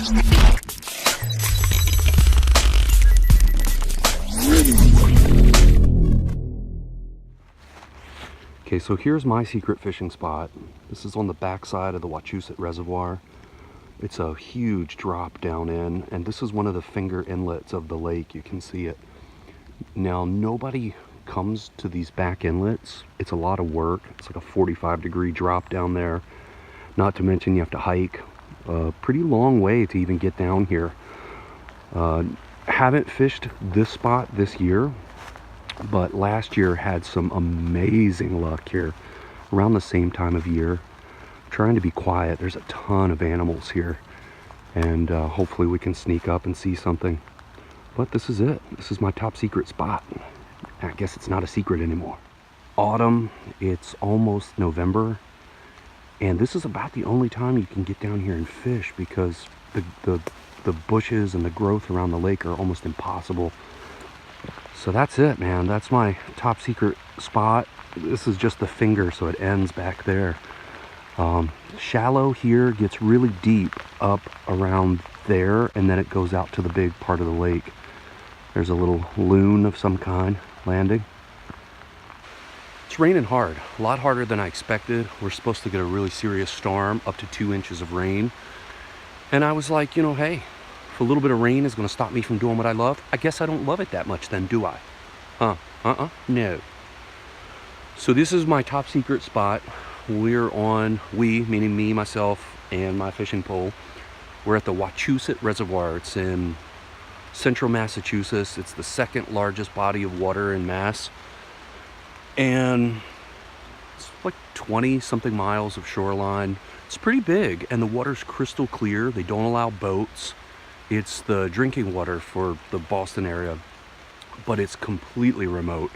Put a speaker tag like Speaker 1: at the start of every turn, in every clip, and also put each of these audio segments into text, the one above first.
Speaker 1: Okay, so here's my secret fishing spot. This is on the backside of the Wachusett Reservoir. It's a huge drop down in, and this is one of the finger inlets of the lake. You can see it. Now, nobody comes to these back inlets. It's a lot of work. It's like a 45-degree drop down there. Not to mention you have to hike a pretty long way to even get down here. Haven't fished this spot this year, but last year had some amazing luck here around the same time of year. I'm trying to be quiet. There's a ton of animals here, and hopefully we can sneak up and see something. But this is it. This is my top secret spot. I guess it's not a secret anymore. Autumn, it's almost November, and this is about the only time you can get down here and fish because the bushes and the growth around the lake are almost impossible. So that's it, man. That's my top secret spot. This is just the finger, so it ends back there. Shallow here gets really deep up around there, and then it goes out to the big part of the lake. There's a little loon of some kind landing. It's raining hard, a lot harder than I expected. We're supposed to get a really serious storm, up to 2 inches of rain. And I was like, you know, hey, if a little bit of rain is going to stop me from doing what I love, I guess I don't love it that much then, do I? No. So this is my top secret spot. We're on, meaning me, myself, and my fishing pole. We're at the Wachusett Reservoir. It's in central Massachusetts. It's the second largest body of water in Mass. And it's like 20 something miles of shoreline. It's pretty big, and the water's crystal clear. They don't allow boats. It's the drinking water for the Boston area, but it's completely remote.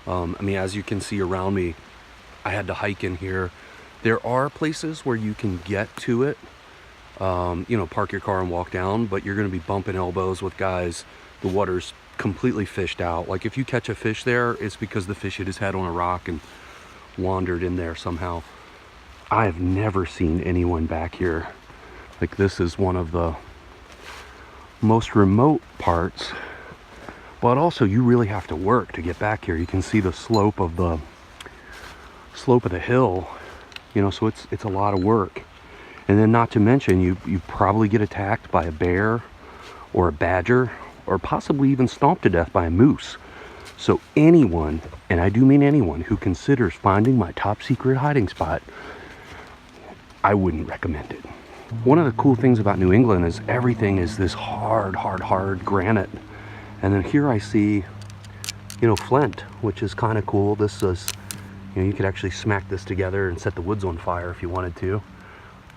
Speaker 1: I mean, as you can see around me, I had to hike in here. There are places where you can get to it, you know, park your car and walk down, but you're going to be bumping elbows with guys. The water's completely fished out. Like if you catch a fish there, it's because the fish hit his head on a rock and wandered in there somehow. I have never seen anyone back here. Like, this is one of the most remote parts, but also you really have to work to get back here. You can see the slope of the hill, you know, so it's a lot of work. And then not to mention you probably get attacked by a bear or a badger, or possibly even stomped to death by a moose. So anyone, and I do mean anyone, who considers finding my top secret hiding spot, I wouldn't recommend it. One of the cool things about New England is everything is this hard granite. And then here I see, you know, flint, which is kind of cool. This is, you know, you could actually smack this together and set the woods on fire if you wanted to.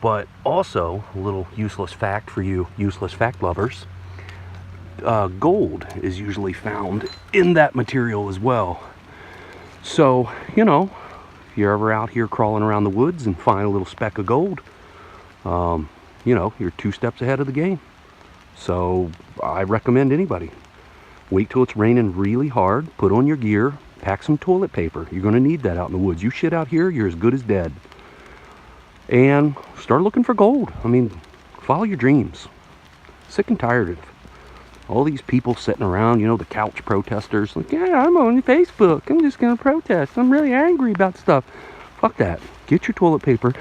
Speaker 1: But also, a little useless fact for you useless fact lovers, gold is usually found in that material as well. So, you know, if you're ever out here crawling around the woods and find a little speck of gold, you know, you're 2 steps ahead of the game. So I recommend anybody, wait till it's raining really hard, put on your gear, pack some toilet paper. You're going to need that out in the woods. You shit out here, you're as good as dead. And start looking for gold. I mean, follow your dreams. Sick and tired of all these people sitting around, you know, the couch protesters, like, yeah, I'm on Facebook, I'm just gonna protest, I'm really angry about stuff. Fuck that. Get your toilet paper,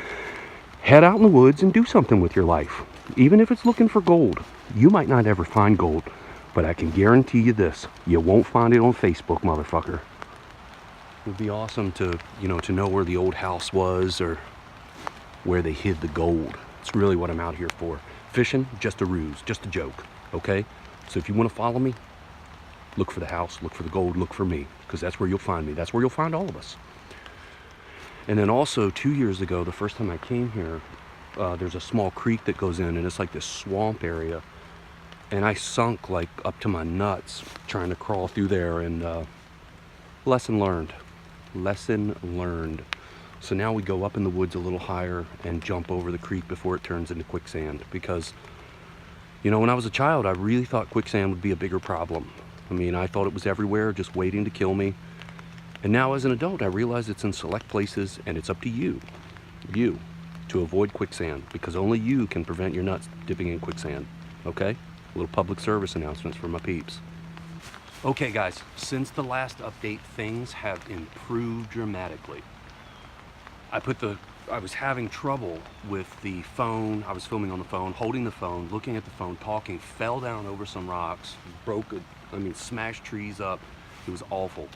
Speaker 1: head out in the woods and do something with your life. Even if it's looking for gold. You might not ever find gold, but I can guarantee you this, you won't find it on Facebook, motherfucker. It would be awesome to, you know, to know where the old house was or where they hid the gold. It's really what I'm out here for. Fishing, just a ruse, just a joke, okay? So if you want to follow me, look for the house, look for the gold, look for me, because that's where you'll find me. That's where you'll find all of us. And then also 2 years ago, the first time I came here, there's a small creek that goes in, and it's like this swamp area. And I sunk like up to my nuts trying to crawl through there, and lesson learned. Lesson learned. So now we go up in the woods a little higher and jump over the creek before it turns into quicksand, because, you know, when I was a child, I really thought quicksand would be a bigger problem. I mean, I thought it was everywhere, just waiting to kill me. And now as an adult, I realize it's in select places, and it's up to you to avoid quicksand, because only you can prevent your nuts dipping in quicksand, okay? A little public service announcements for my peeps. Okay guys, since the last update, things have improved dramatically. I was having trouble with the phone. I was filming on the phone, holding the phone, looking at the phone, talking, fell down over some rocks, smashed trees up. It was awful.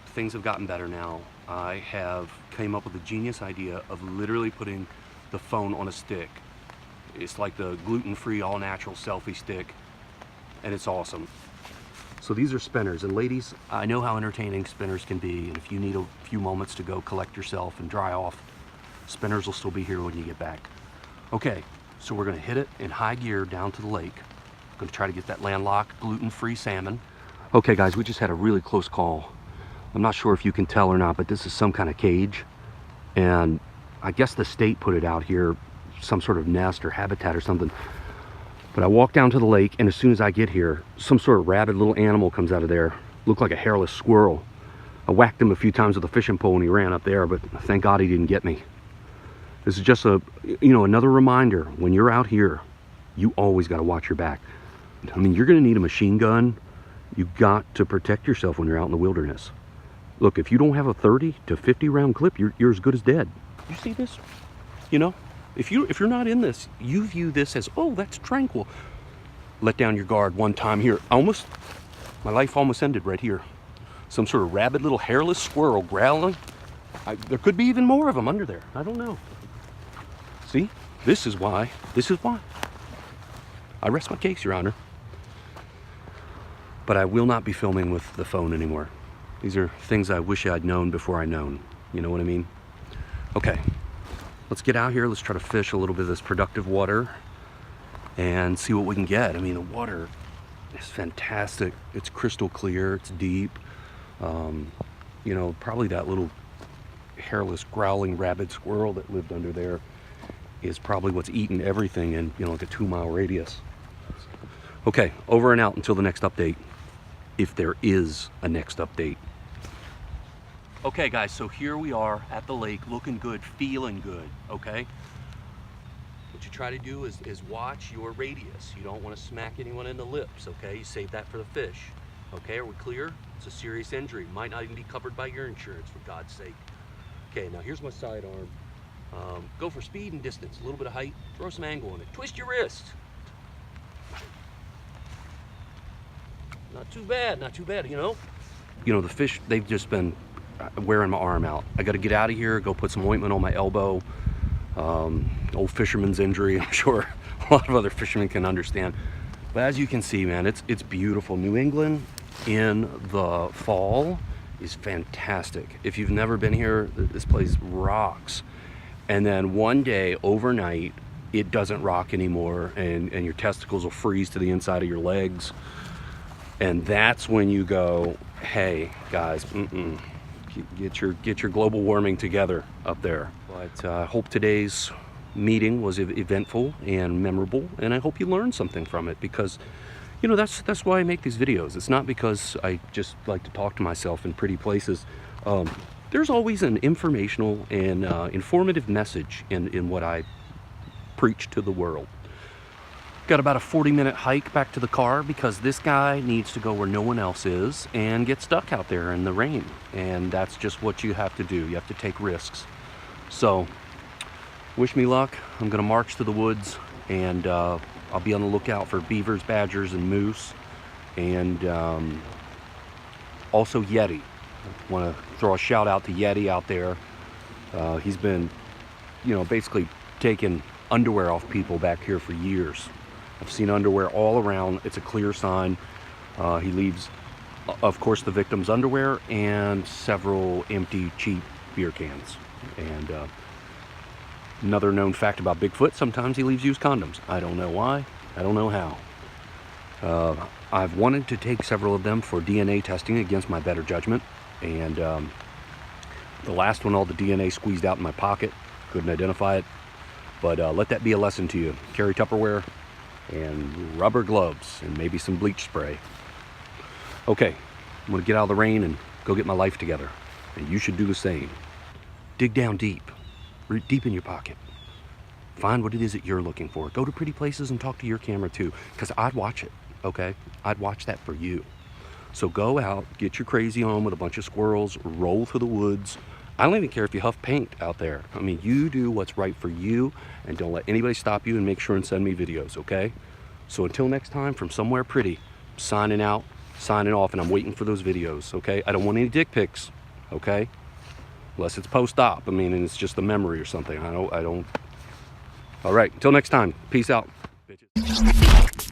Speaker 1: Things have gotten better now. I have came up with a genius idea of literally putting the phone on a stick. It's like the gluten-free, all-natural selfie stick, and it's awesome. So these are spinners, and ladies, I know how entertaining spinners can be, and if you need a few moments to go collect yourself and dry off, spinners will still be here when you get back. Okay, so we're gonna hit it in high gear down to the lake. I'm gonna try to get that landlocked, gluten-free salmon. Okay guys, we just had a really close call. I'm not sure if you can tell or not, but this is some kind of cage, and I guess the state put it out here, some sort of nest or habitat or something. But I walk down to the lake, and as soon as I get here, some sort of rabid little animal comes out of there. Looked like a hairless squirrel. I whacked him a few times with a fishing pole and he ran up there, but thank God he didn't get me. This is just another reminder, when you're out here, you always got to watch your back. I mean, you're going to need a machine gun. You've got to protect yourself when you're out in the wilderness. Look, if you don't have a 30 to 50 round clip, you're as good as dead. You see this? You know, if you're not in this, you view this as, oh, that's tranquil. Let down your guard one time here. My life almost ended right here. Some sort of rabid little hairless squirrel growling. There could be even more of them under there. I don't know. See, this is why. I rest my case, Your Honor. But I will not be filming with the phone anymore. These are things I wish I'd known before I known. You know what I mean? Okay, let's get out here. Let's try to fish a little bit of this productive water and see what we can get. I mean, the water is fantastic. It's crystal clear. It's deep. You know, probably that little hairless, growling, rabid squirrel that lived under there is probably what's eaten everything in, like a 2-mile radius. Okay, over and out until the next update, if there is a next update. Okay guys, so here we are at the lake, looking good, feeling good, okay? What you try to do is watch your radius. You don't want to smack anyone in the lips, okay? You save that for the fish. Okay, are we clear? It's a serious injury. Might not even be covered by your insurance, for God's sake. Okay, now here's my sidearm. Go for speed and distance, a little bit of height, throw some angle on it. Twist your wrist. Not too bad, you know? The fish, they've just been wearing my arm out. I got to get out of here, go put some ointment on my elbow. Old fisherman's injury, I'm sure a lot of other fishermen can understand. But as you can see, man, it's beautiful. New England in the fall is fantastic. If you've never been here, this place rocks. And then one day, overnight, it doesn't rock anymore, and your testicles will freeze to the inside of your legs. And that's when you go, hey, guys, get your global warming together up there. But I hope today's meeting was eventful and memorable, and I hope you learned something from it, because that's why I make these videos. It's not because I just like to talk to myself in pretty places. There's always an informational and informative message in what I preach to the world. Got about a 40-minute hike back to the car because this guy needs to go where no one else is and get stuck out there in the rain. And that's just what you have to do. You have to take risks. So, wish me luck. I'm gonna march to the woods, and I'll be on the lookout for beavers, badgers, and moose. And also Yeti. I wanna throw a shout out to Yeti out there. He's been, basically taking underwear off people back here for years. I've seen underwear all around. It's a clear sign. He leaves, of course, the victim's underwear and several empty, cheap beer cans. And another known fact about Bigfoot, sometimes he leaves used condoms. I don't know why. I don't know how. I've wanted to take several of them for DNA testing against my better judgment. And the last one, all the DNA squeezed out in my pocket. Couldn't identify it. But let that be a lesson to you. Carry Tupperware and rubber gloves and maybe some bleach spray. Okay, I'm gonna get out of the rain and go get my life together. And you should do the same. Dig down deep. deep in your pocket. Find what it is that you're looking for. Go to pretty places and talk to your camera too, because I'd watch it, okay? I'd watch that for you. So go out, get your crazy on with a bunch of squirrels, roll through the woods. I don't even care if you huff paint out there. I mean, you do what's right for you, and don't let anybody stop you, and make sure and send me videos, okay? So until next time, from somewhere pretty, signing out, signing off, and I'm waiting for those videos, okay? I don't want any dick pics, okay? Unless it's post-op, I mean, and it's just a memory or something. I don't. All right, until next time, peace out, bitches.